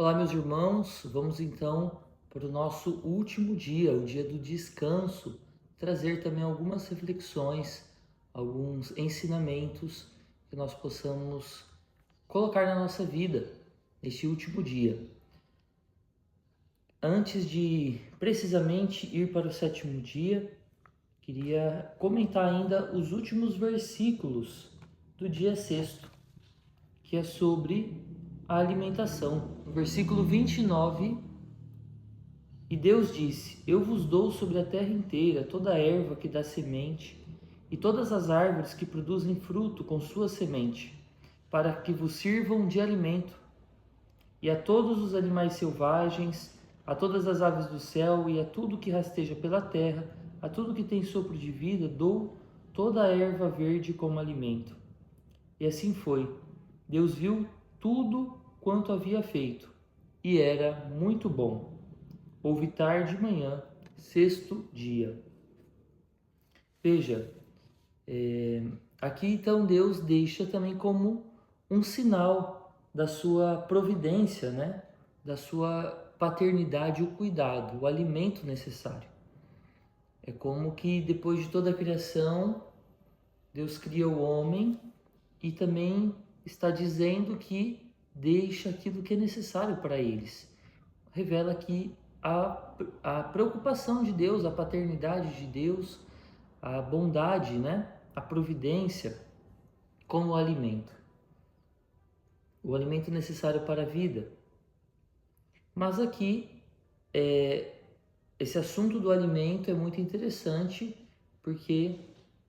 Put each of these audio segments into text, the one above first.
Olá, meus irmãos, vamos então para o nosso último dia, o dia do descanso, trazer também algumas reflexões, alguns ensinamentos que nós possamos colocar na nossa vida neste último dia. Antes de precisamente ir para o sétimo dia, queria comentar ainda os últimos versículos do dia sexto, que é sobre a alimentação. No versículo 29. E Deus disse: Eu vos dou sobre a terra inteira toda a erva que dá semente, e todas as árvores que produzem fruto com sua semente, para que vos sirvam de alimento. E a todos os animais selvagens, a todas as aves do céu, e a tudo que rasteja pela terra, a tudo que tem sopro de vida, dou toda a erva verde como alimento. E assim foi. Deus viu tudo quanto havia feito, e era muito bom. Houve tarde e manhã, sexto dia. Veja, aqui então Deus deixa também como um sinal da sua providência, né? Da sua paternidade, o cuidado, o alimento necessário. É como que depois de toda a criação, Deus cria o homem e também está dizendo que deixa aquilo que é necessário para eles. Revela aqui a preocupação de Deus, a paternidade de Deus, a bondade, né? A providência como o alimento necessário para a vida. Mas aqui, esse assunto do alimento é muito interessante porque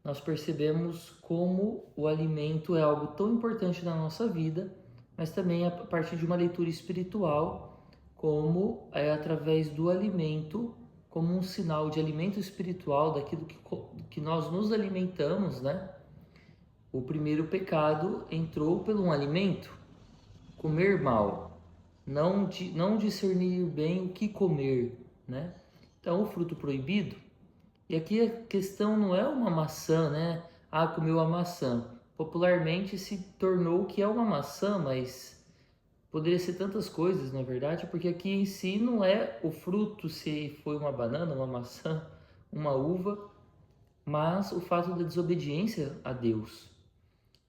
nós percebemos como o alimento é algo tão importante na nossa vida, mas também a partir de uma leitura espiritual, como é através do alimento, como um sinal de alimento espiritual, daquilo que nós nos alimentamos, né? O primeiro pecado entrou pelo um alimento, comer mal, não discernir bem o que comer, né? Então, o fruto proibido. E aqui a questão não é uma maçã, né? Ah, comeu a maçã. Popularmente se tornou que é uma maçã, mas poderia ser tantas coisas, na verdade, porque aqui em si não é o fruto se foi uma banana, uma maçã, uma uva, mas o fato da desobediência a Deus,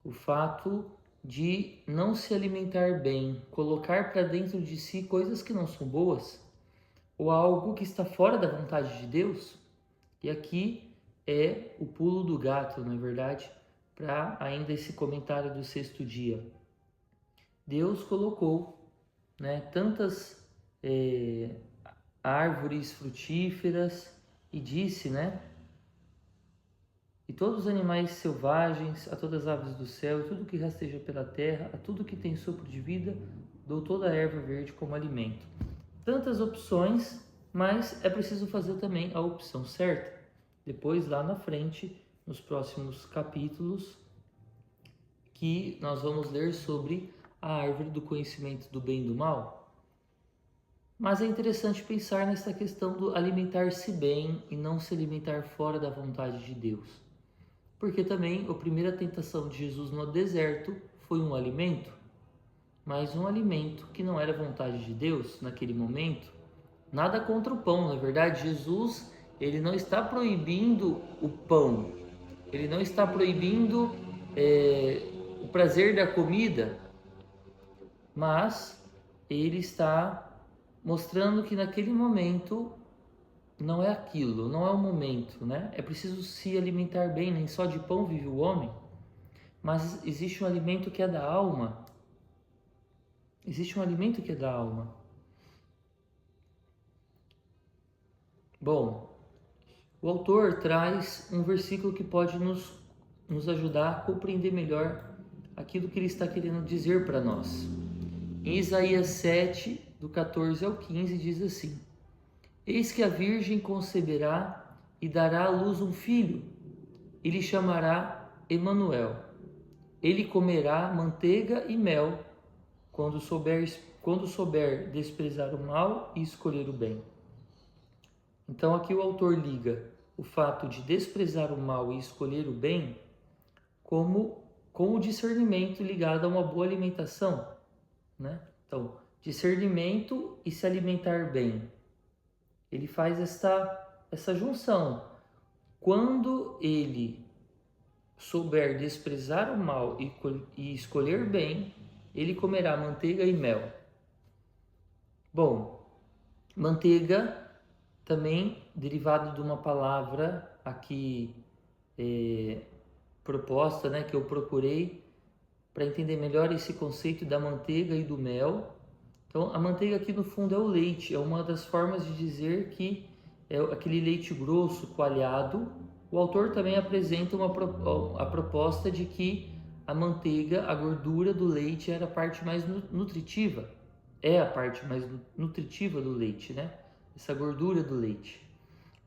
o fato de não se alimentar bem, colocar para dentro de si coisas que não são boas, ou algo que está fora da vontade de Deus. E aqui é o pulo do gato, na verdade, para ainda esse comentário do sexto dia. Deus colocou, né, tantas árvores frutíferas e disse, né, e todos os animais selvagens, a todas as aves do céu, e tudo que rasteja pela terra, a tudo que tem sopro de vida, dou toda a erva verde como alimento. Tantas opções, mas é preciso fazer também a opção certa. Depois, lá na frente, nos próximos capítulos, que nós vamos ler sobre a árvore do conhecimento do bem e do mal. Mas é interessante pensar nessa questão do alimentar-se bem e não se alimentar fora da vontade de Deus. Porque também a primeira tentação de Jesus no deserto foi um alimento, mas um alimento que não era vontade de Deus naquele momento. Nada contra o pão, na verdade, Jesus, ele não está proibindo o pão, ele não está proibindo o prazer da comida, mas ele está mostrando que naquele momento não é aquilo, não é o momento, né? É preciso se alimentar bem, nem só de pão vive o homem, mas existe um alimento que é da alma. Existe um alimento que é da alma. Bom, o autor traz um versículo que pode nos ajudar a compreender melhor aquilo que ele está querendo dizer para nós. Em Isaías 7, do 14 ao 15, diz assim: Eis que a virgem conceberá e dará à luz um filho, e lhe chamará Emanuel. Ele comerá manteiga e mel quando souber desprezar o mal e escolher o bem. Então aqui o autor liga o fato de desprezar o mal e escolher o bem como com o discernimento ligado a uma boa alimentação, né? Então, discernimento e se alimentar bem. Ele faz essa junção. Quando ele souber desprezar o mal e escolher bem, ele comerá manteiga e mel. Bom, manteiga também derivado de uma palavra aqui proposta, né, que eu procurei para entender melhor esse conceito da manteiga e do mel. Então, a manteiga aqui no fundo é o leite, é uma das formas de dizer que é aquele leite grosso, coalhado. O autor também apresenta a proposta de que a manteiga, a gordura do leite era a parte mais nutritiva, é a parte mais nutritiva do leite, né? Essa gordura do leite.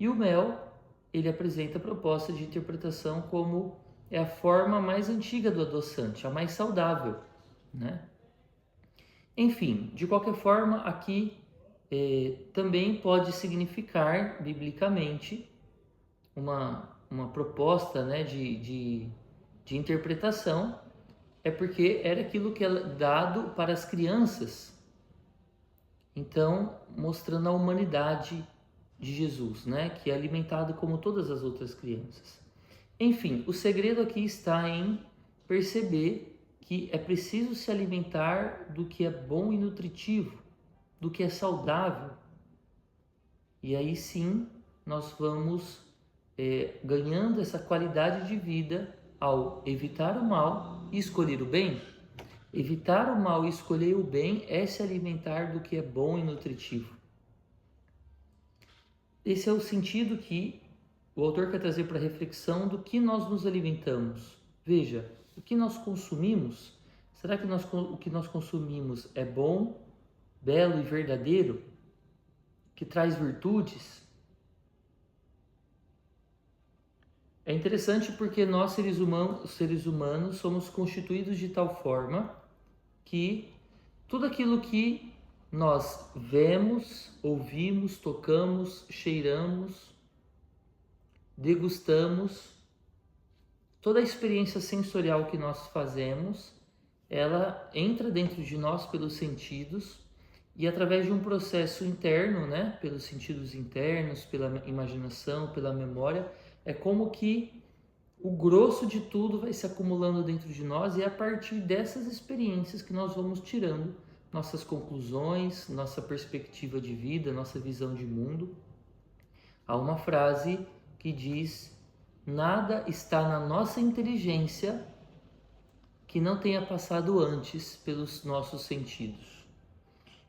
E o mel, ele apresenta a proposta de interpretação como é a forma mais antiga do adoçante, a mais saudável, né? Enfim, de qualquer forma, aqui também pode significar, biblicamente, uma proposta, né, de interpretação, é porque era aquilo que é dado para as crianças, então mostrando a humanidade de Jesus, né, que é alimentado como todas as outras crianças. Enfim, o segredo aqui está em perceber que é preciso se alimentar do que é bom e nutritivo, do que é saudável. E aí sim nós vamos ganhando essa qualidade de vida ao evitar o mal e escolher o bem. Evitar o mal e escolher o bem é se alimentar do que é bom e nutritivo. Esse é o sentido que o autor quer trazer para a reflexão do que nós nos alimentamos. Veja, o que nós consumimos, será que o que nós consumimos é bom, belo e verdadeiro? Que traz virtudes? É interessante porque nós, seres humanos, somos constituídos de tal forma que tudo aquilo que nós vemos, ouvimos, tocamos, cheiramos, degustamos, toda a experiência sensorial que nós fazemos, ela entra dentro de nós pelos sentidos e através de um processo interno, né, pelos sentidos internos, pela imaginação, pela memória, é como que o grosso de tudo vai se acumulando dentro de nós e é a partir dessas experiências que nós vamos tirando nossas conclusões, nossa perspectiva de vida, nossa visão de mundo. Há uma frase que diz: nada está na nossa inteligência que não tenha passado antes pelos nossos sentidos.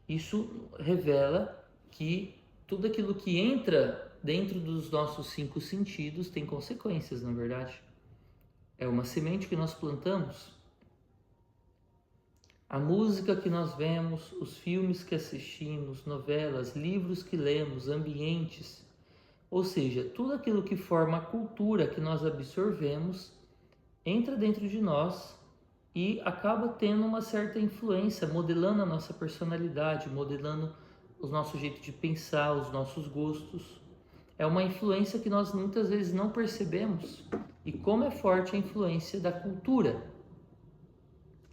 Isso revela que tudo aquilo que entra dentro dos nossos 5 sentidos tem consequências, na verdade. É uma semente que nós plantamos. A música que nós vemos, os filmes que assistimos, novelas, livros que lemos, ambientes, ou seja, tudo aquilo que forma a cultura que nós absorvemos entra dentro de nós e acaba tendo uma certa influência, modelando a nossa personalidade, modelando o nosso jeito de pensar, os nossos gostos. É uma influência que nós muitas vezes não percebemos. E como é forte a influência da cultura.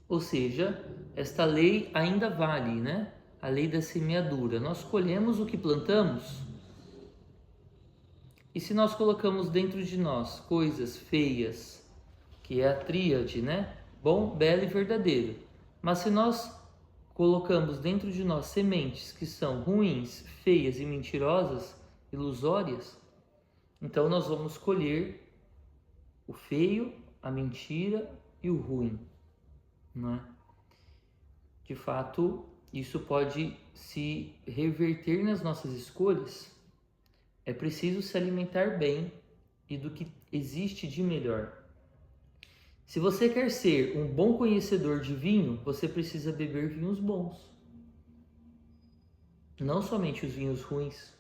Ou seja, esta lei ainda vale, né? A lei da semeadura. Nós colhemos o que plantamos. E se nós colocamos dentro de nós coisas feias, que é a tríade, né? Bom, belo e verdadeiro. Mas se nós colocamos dentro de nós sementes que são ruins, feias e mentirosas, ilusórias, então nós vamos colher o feio, a mentira e o ruim, não é? De fato, isso pode se reverter nas nossas escolhas. É preciso se alimentar bem e do que existe de melhor. Se você quer ser um bom conhecedor de vinho, você precisa beber vinhos bons. Não somente os vinhos ruins.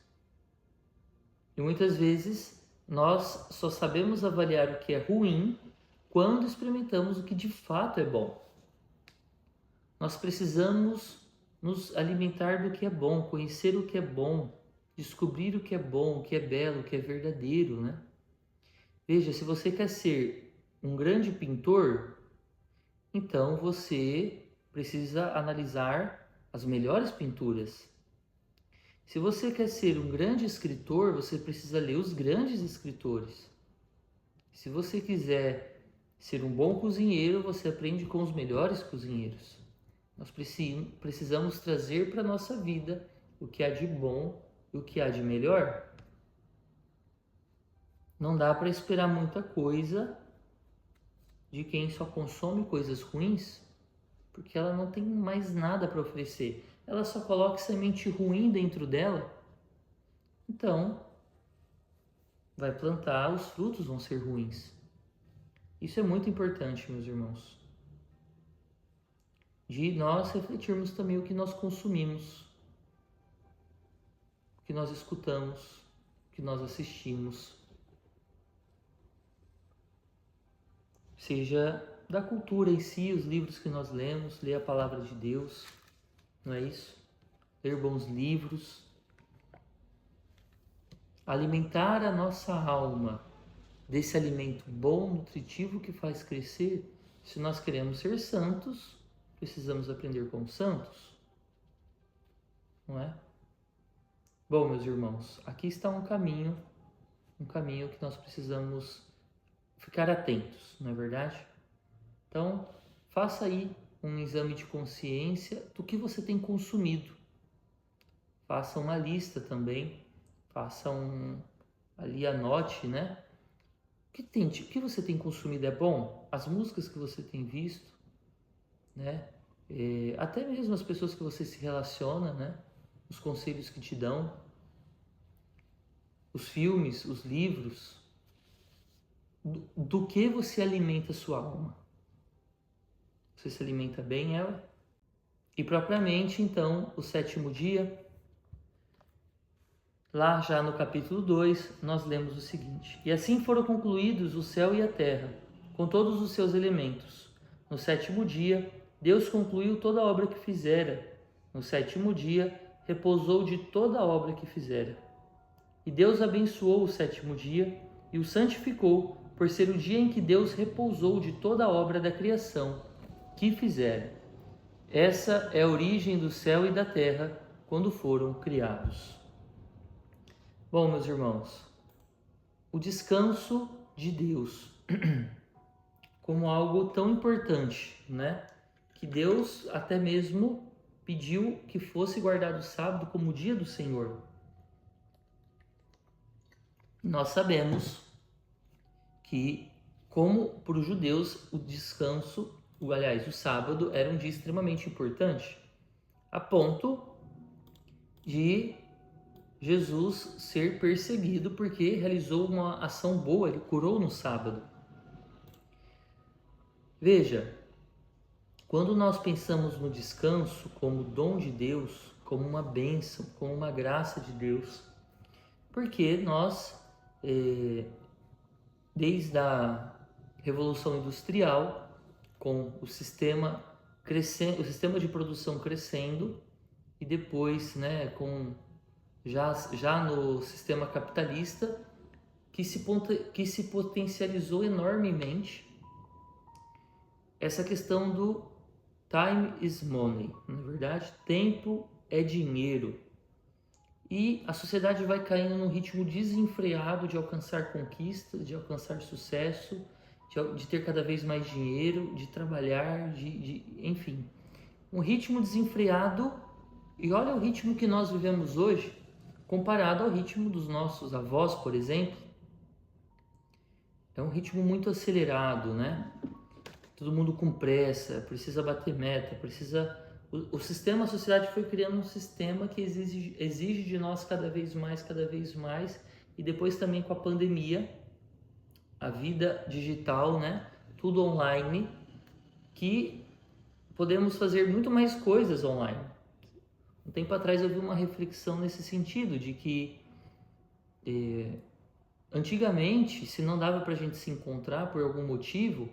E muitas vezes nós só sabemos avaliar o que é ruim quando experimentamos o que de fato é bom. Nós precisamos nos alimentar do que é bom, conhecer o que é bom, descobrir o que é bom, o que é belo, o que é verdadeiro, né? Veja, se você quer ser um grande pintor, então você precisa analisar as melhores pinturas. Se você quer ser um grande escritor, você precisa ler os grandes escritores. Se você quiser ser um bom cozinheiro, você aprende com os melhores cozinheiros. Nós precisamos trazer para a nossa vida o que há de bom e o que há de melhor. Não dá para esperar muita coisa de quem só consome coisas ruins, porque ela não tem mais nada para oferecer. Ela só coloca semente ruim dentro dela, então vai plantar, os frutos vão ser ruins. Isso é muito importante, meus irmãos, de nós refletirmos também o que nós consumimos, o que nós escutamos, o que nós assistimos, seja da cultura em si, os livros que nós lemos, ler a palavra de Deus, não é isso? Ler bons livros, alimentar a nossa alma desse alimento bom, nutritivo, que faz crescer. Se nós queremos ser santos, precisamos aprender com os santos, não é? Bom, meus irmãos, aqui está um caminho que nós precisamos ficar atentos, não é verdade? Então, faça aí um exame de consciência do que você tem consumido. Faça uma lista também, ali anote, né? O que você tem consumido é bom? As músicas que você tem visto, né? Até mesmo as pessoas que você se relaciona, né? Os conselhos que te dão, os filmes, os livros. Do que você alimenta a sua alma? Você se alimenta bem ela? E propriamente, então, o 7º dia, lá já no capítulo 2, nós lemos o seguinte: E assim foram concluídos o céu e a terra, com todos os seus elementos. No 7º dia, Deus concluiu toda a obra que fizera. No 7º dia, repousou de toda a obra que fizera. E Deus abençoou o 7º dia e o santificou, por ser o dia em que Deus repousou de toda a obra da criação que fizera. Essa é a origem do céu e da terra quando foram criados. Bom, meus irmãos, o descanso de Deus como algo tão importante, né? Que Deus até mesmo pediu que fosse guardado o sábado como o dia do Senhor. Nós sabemos que, como para os judeus, o descanso, o sábado era um dia extremamente importante, a ponto de Jesus ser perseguido porque realizou uma ação boa, ele curou no sábado. Veja, quando nós pensamos no descanso como dom de Deus, como uma bênção, como uma graça de Deus, porque nós, desde a Revolução Industrial, com o sistema crescendo, o sistema de produção crescendo, e depois, né, com já no sistema capitalista, que se potencializou enormemente essa questão do time is money, na verdade, tempo é dinheiro. E a sociedade vai caindo num ritmo desenfreado de alcançar conquistas, de alcançar sucesso, de ter cada vez mais dinheiro, de trabalhar, enfim. Um ritmo desenfreado. E olha o ritmo que nós vivemos hoje, comparado ao ritmo dos nossos avós, por exemplo. É um ritmo muito acelerado, né? Todo mundo com pressa, precisa bater meta, precisa... O sistema, a sociedade foi criando um sistema que exige de nós cada vez mais, e depois também com a pandemia, a vida digital, né? Tudo online, que podemos fazer muito mais coisas online. Um tempo atrás eu vi uma reflexão nesse sentido, de que antigamente, se não dava pra gente se encontrar por algum motivo,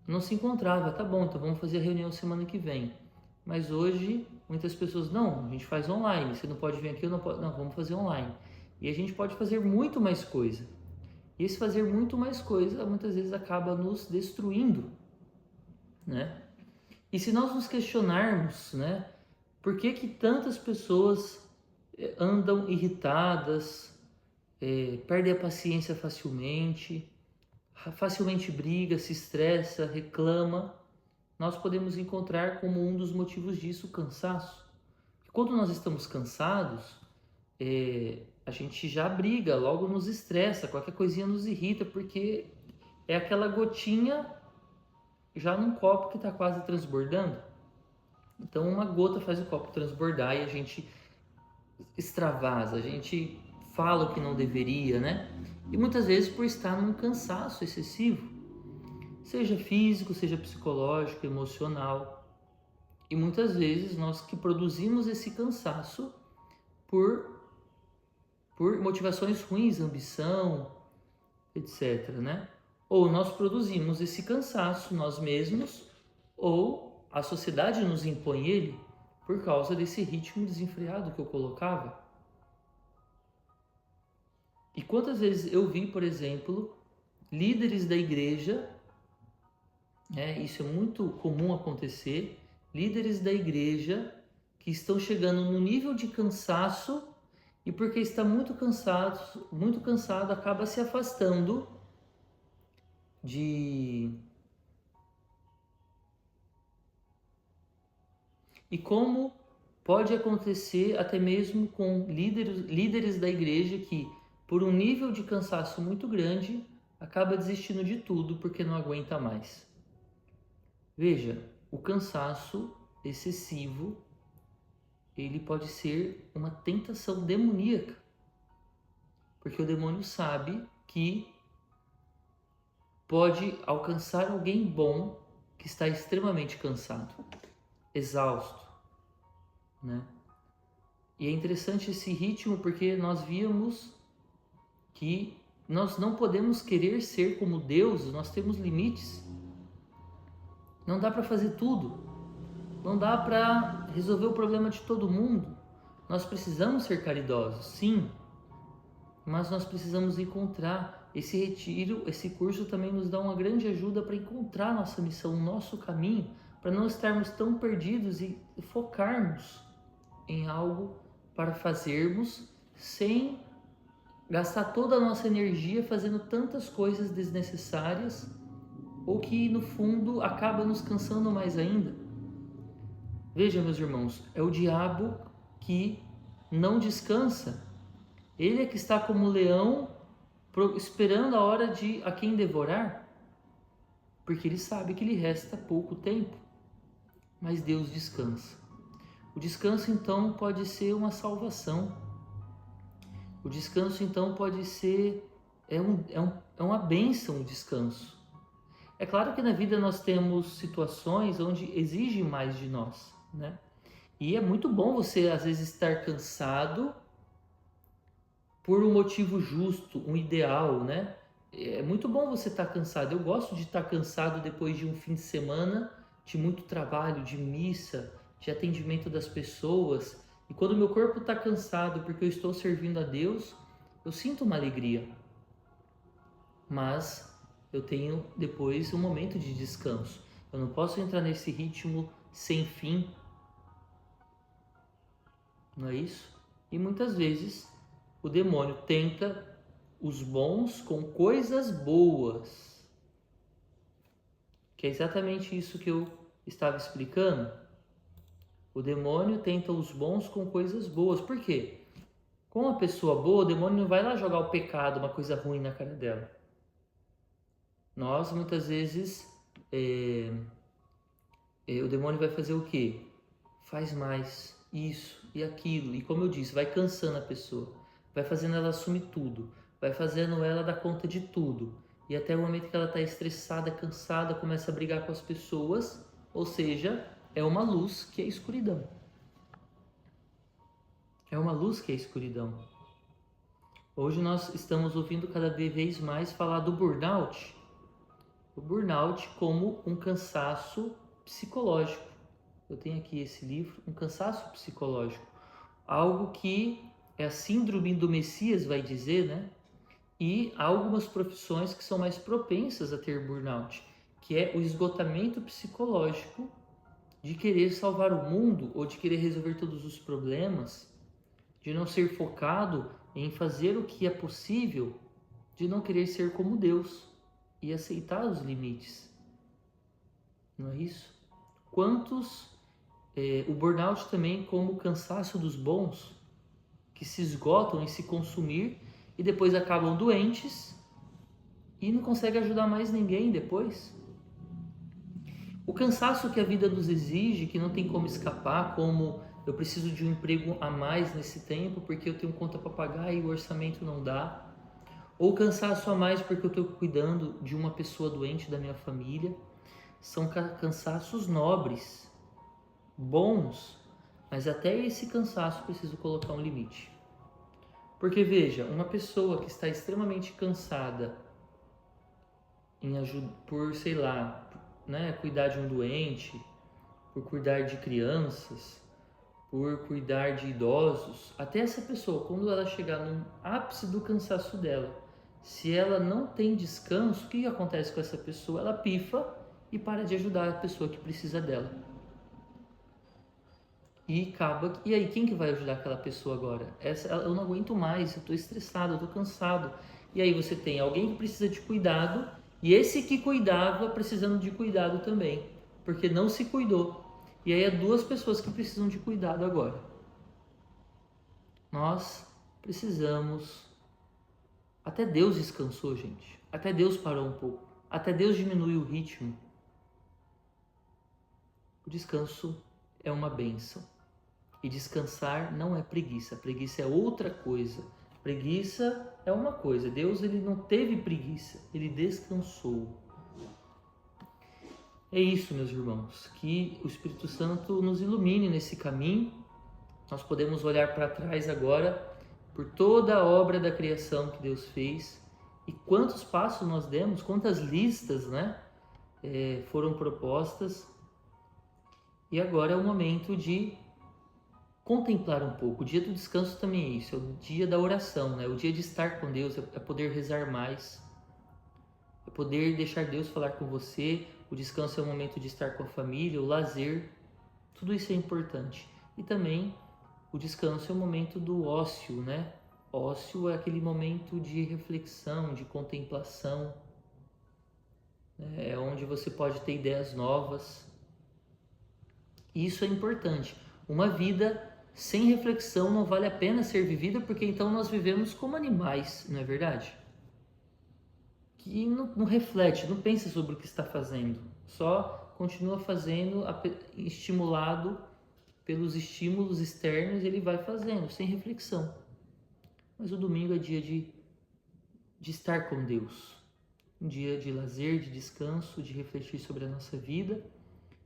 não se encontrava. Tá bom, então vamos fazer a reunião semana que vem. Mas hoje, muitas pessoas, não, a gente faz online, você não pode vir aqui, eu não posso, não, vamos fazer online. E a gente pode fazer muito mais coisa. E esse fazer muito mais coisa, muitas vezes acaba nos destruindo, né? E se nós nos questionarmos, né, Por que que tantas pessoas andam irritadas, perdem a paciência facilmente briga, se estressa, reclama? Nós podemos encontrar como um dos motivos disso o cansaço. Quando nós estamos cansados, a gente já briga, logo nos estressa, qualquer coisinha nos irrita, porque é aquela gotinha já num copo que está quase transbordando. Então uma gota faz o copo transbordar e a gente extravasa, a gente fala o que não deveria, né? E muitas vezes por estar num cansaço excessivo, seja físico, seja psicológico, emocional. E muitas vezes nós que produzimos esse cansaço por motivações ruins, ambição, etc, né? Ou nós produzimos esse cansaço nós mesmos, ou a sociedade nos impõe ele por causa desse ritmo desenfreado que eu colocava. E quantas vezes eu vi, por exemplo, líderes da igreja, isso é muito comum acontecer, líderes da igreja que estão chegando no nível de cansaço e porque está muito cansado, acaba se afastando de... E como pode acontecer até mesmo com líderes da igreja que, por um nível de cansaço muito grande, acaba desistindo de tudo porque não aguenta mais. Veja, o cansaço excessivo, ele pode ser uma tentação demoníaca, porque o demônio sabe que pode alcançar alguém bom que está extremamente cansado, exausto, né? E é interessante esse ritmo porque nós víamos que nós não podemos querer ser como Deus, nós temos limites. Não dá para fazer tudo. Não dá para resolver o problema de todo mundo. Nós precisamos ser caridosos, sim. Mas nós precisamos encontrar esse retiro, esse curso também nos dá uma grande ajuda para encontrar nossa missão, o nosso caminho, para não estarmos tão perdidos e focarmos em algo para fazermos sem gastar toda a nossa energia fazendo tantas coisas desnecessárias ou que no fundo acaba nos cansando mais ainda. Veja, meus irmãos, é o diabo que não descansa. Ele é que está como leão esperando a hora de a quem devorar, porque ele sabe que lhe resta pouco tempo. Mas Deus descansa. O descanso então pode ser uma salvação. O descanso então pode ser uma bênção o descanso. É claro que na vida nós temos situações onde exige mais de nós, né? E é muito bom você às vezes estar cansado por um motivo justo, um ideal, né? É muito bom você estar cansado. Eu gosto de estar cansado depois de um fim de semana de muito trabalho, de missa, de atendimento das pessoas. E quando meu corpo está cansado porque eu estou servindo a Deus, eu sinto uma alegria. Mas eu tenho depois um momento de descanso. Eu não posso entrar nesse ritmo sem fim. Não é isso? E muitas vezes o demônio tenta os bons com coisas boas. Que é exatamente isso que eu estava explicando. O demônio tenta os bons com coisas boas. Por quê? Com uma pessoa boa, o demônio não vai lá jogar o pecado, uma coisa ruim na cara dela. Nós, muitas vezes, o demônio vai fazer o quê? Faz mais isso e aquilo. E como eu disse, vai cansando a pessoa. Vai fazendo ela assumir tudo. Vai fazendo ela dar conta de tudo. E até o momento que ela está estressada, cansada, começa a brigar com as pessoas. Ou seja, é uma luz que é escuridão. É uma luz que é escuridão. Hoje nós estamos ouvindo cada vez mais falar do burnout. O burnout como um cansaço psicológico. Eu tenho aqui esse livro, um cansaço psicológico. Algo que é a síndrome do Messias, vai dizer, né? E há algumas profissões que são mais propensas a ter burnout, que é o esgotamento psicológico de querer salvar o mundo ou de querer resolver todos os problemas, de não ser focado em fazer o que é possível, de não querer ser como Deus e aceitar os limites. Não é isso? Quantos, o burnout também como o cansaço dos bons, que se esgotam em se consumir e depois acabam doentes e não conseguem ajudar mais ninguém depois. O cansaço que a vida nos exige, que não tem como escapar, como eu preciso de um emprego a mais nesse tempo porque eu tenho conta para pagar e o orçamento não dá. Ou cansaço a mais porque eu estou cuidando de uma pessoa doente da minha família. São cansaços nobres, bons, mas até esse cansaço preciso colocar um limite. Porque veja, uma pessoa que está extremamente cansada por, sei lá, né, cuidar de um doente, por cuidar de crianças, por cuidar de idosos, até essa pessoa, quando ela chegar no ápice do cansaço dela, se ela não tem descanso, o que acontece com essa pessoa? Ela pifa e para de ajudar a pessoa que precisa dela. E aí, quem que vai ajudar aquela pessoa agora? Eu não aguento mais, eu estou estressado, eu estou cansado. E aí você tem alguém que precisa de cuidado e esse que cuidava precisando de cuidado também, porque não se cuidou. E aí é duas pessoas que precisam de cuidado agora. Nós precisamos... Até Deus descansou, gente. Até Deus parou um pouco. Até Deus diminuiu o ritmo. O descanso é uma bênção. E descansar não é preguiça. Preguiça é outra coisa. Preguiça é uma coisa. Deus, ele não teve preguiça. Ele descansou. É isso, meus irmãos. Que o Espírito Santo nos ilumine nesse caminho. Nós podemos olhar para trás agora por toda a obra da criação que Deus fez. E quantos passos nós demos, quantas listas, né, foram propostas. E agora é o momento de contemplar um pouco. O dia do descanso também é isso, é o dia da oração, né? O dia de estar com Deus, é poder rezar mais, é poder deixar Deus falar com você. O descanso é o momento de estar com a família, o lazer, tudo isso é importante. E também o descanso é o momento do ócio, né? Ócio é aquele momento de reflexão, de contemplação, né? É onde você pode ter ideias novas. E isso é importante. Uma vida sem reflexão não vale a pena ser vivida, porque então nós vivemos como animais, não é verdade? Que não reflete, não pensa sobre o que está fazendo, só continua fazendo, estimulado pelos estímulos externos, ele vai fazendo, sem reflexão. Mas o domingo é dia de estar com Deus, um dia de lazer, de descanso, de refletir sobre a nossa vida.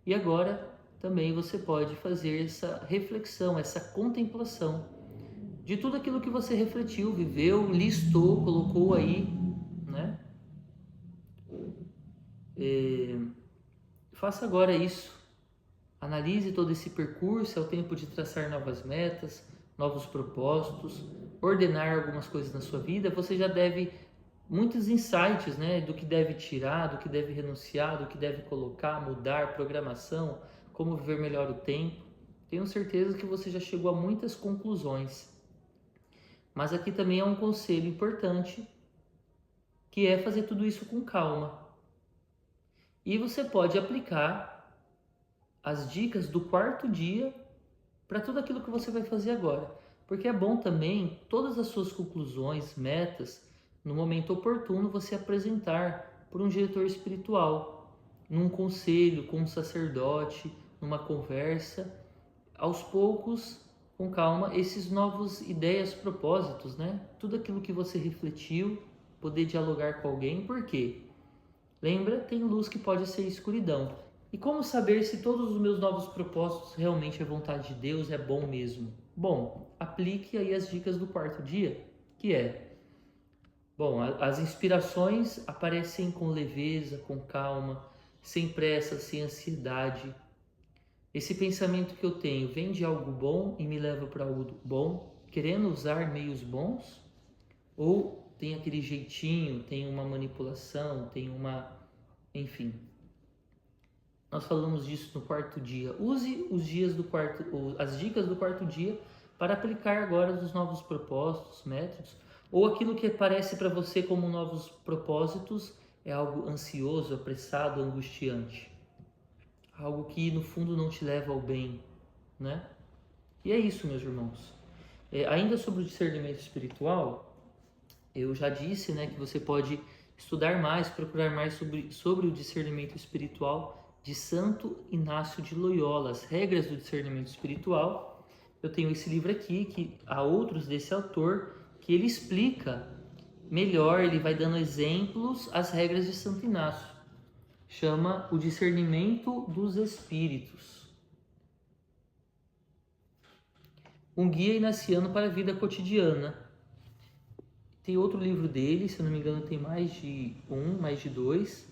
E agora também você pode fazer essa reflexão, essa contemplação de tudo aquilo que você refletiu, viveu, listou, colocou aí, né? Faça agora isso. Analise todo esse percurso, é o tempo de traçar novas metas, novos propósitos, ordenar algumas coisas na sua vida. Você já deve muitos insights, né, do que deve tirar, do que deve renunciar, do que deve colocar, mudar, programação, como viver melhor o tempo. Tenho certeza que você já chegou a muitas conclusões. Mas aqui também é um conselho importante, que é fazer tudo isso com calma. E você pode aplicar as dicas do quarto dia para tudo aquilo que você vai fazer agora. Porque é bom também todas as suas conclusões, metas, no momento oportuno você apresentar por um diretor espiritual, num conselho, com um sacerdote, numa conversa, aos poucos, com calma, esses novos ideias, propósitos, né? Tudo aquilo que você refletiu, poder dialogar com alguém, por quê? Lembra, tem luz que pode ser escuridão. E como saber se todos os meus novos propósitos realmente é vontade de Deus, é bom mesmo? Bom, aplique aí as dicas do quarto dia, que é... Bom, as inspirações aparecem com leveza, com calma, sem pressa, sem ansiedade. Esse pensamento que eu tenho vem de algo bom e me leva para algo bom, querendo usar meios bons? Ou tem aquele jeitinho, tem uma manipulação, tem uma... enfim... Nós falamos disso no quarto dia. Use as dicas do quarto dia para aplicar agora os novos propósitos, métodos, ou aquilo que parece para você como novos propósitos é algo ansioso, apressado, angustiante. Algo que no fundo não te leva ao bem, né? E é isso, meus irmãos. Ainda sobre o discernimento espiritual, eu já disse, né, que você pode estudar mais, procurar mais sobre o discernimento espiritual de Santo Inácio de Loyola, as regras do discernimento espiritual. Eu tenho esse livro aqui, que há outros desse autor, que ele explica melhor, ele vai dando exemplos, as regras de Santo Inácio. Chama o discernimento dos espíritos. Um guia inaciano para a vida cotidiana. Tem outro livro dele, se eu não me engano tem mais de dois,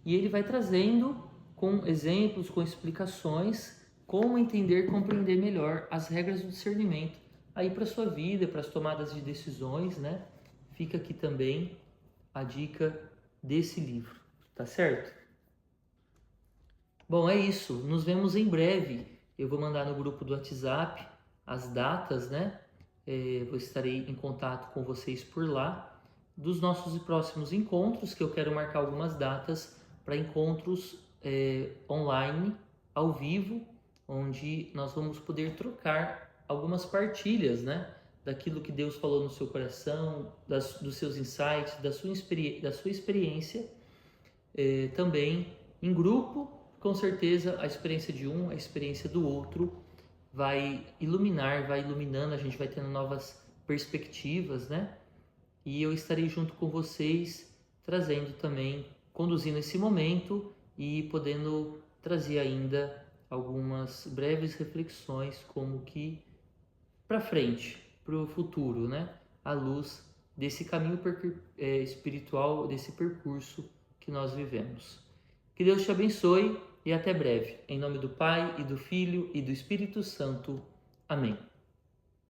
e ele vai trazendo com exemplos, com explicações, como entender, compreender melhor as regras do discernimento aí para sua vida, para as tomadas de decisões, né? Fica aqui também a dica desse livro, tá certo? Bom, é isso. Nos vemos em breve. Eu vou mandar no grupo do WhatsApp as datas, né? Eu estarei em contato com vocês por lá dos nossos próximos encontros, que eu quero marcar algumas datas para encontros online, ao vivo, onde nós vamos poder trocar algumas partilhas, né? Daquilo que Deus falou no seu coração, dos seus insights, da sua experiência, também em grupo. Com certeza a experiência de um, a experiência do outro vai iluminando, a gente vai tendo novas perspectivas, né? E eu estarei junto com vocês, trazendo também, conduzindo esse momento e podendo trazer ainda algumas breves reflexões como que para frente, para o futuro, né? À luz desse caminho espiritual, desse percurso que nós vivemos. Que Deus te abençoe e até breve. Em nome do Pai, e do Filho, e do Espírito Santo. Amém.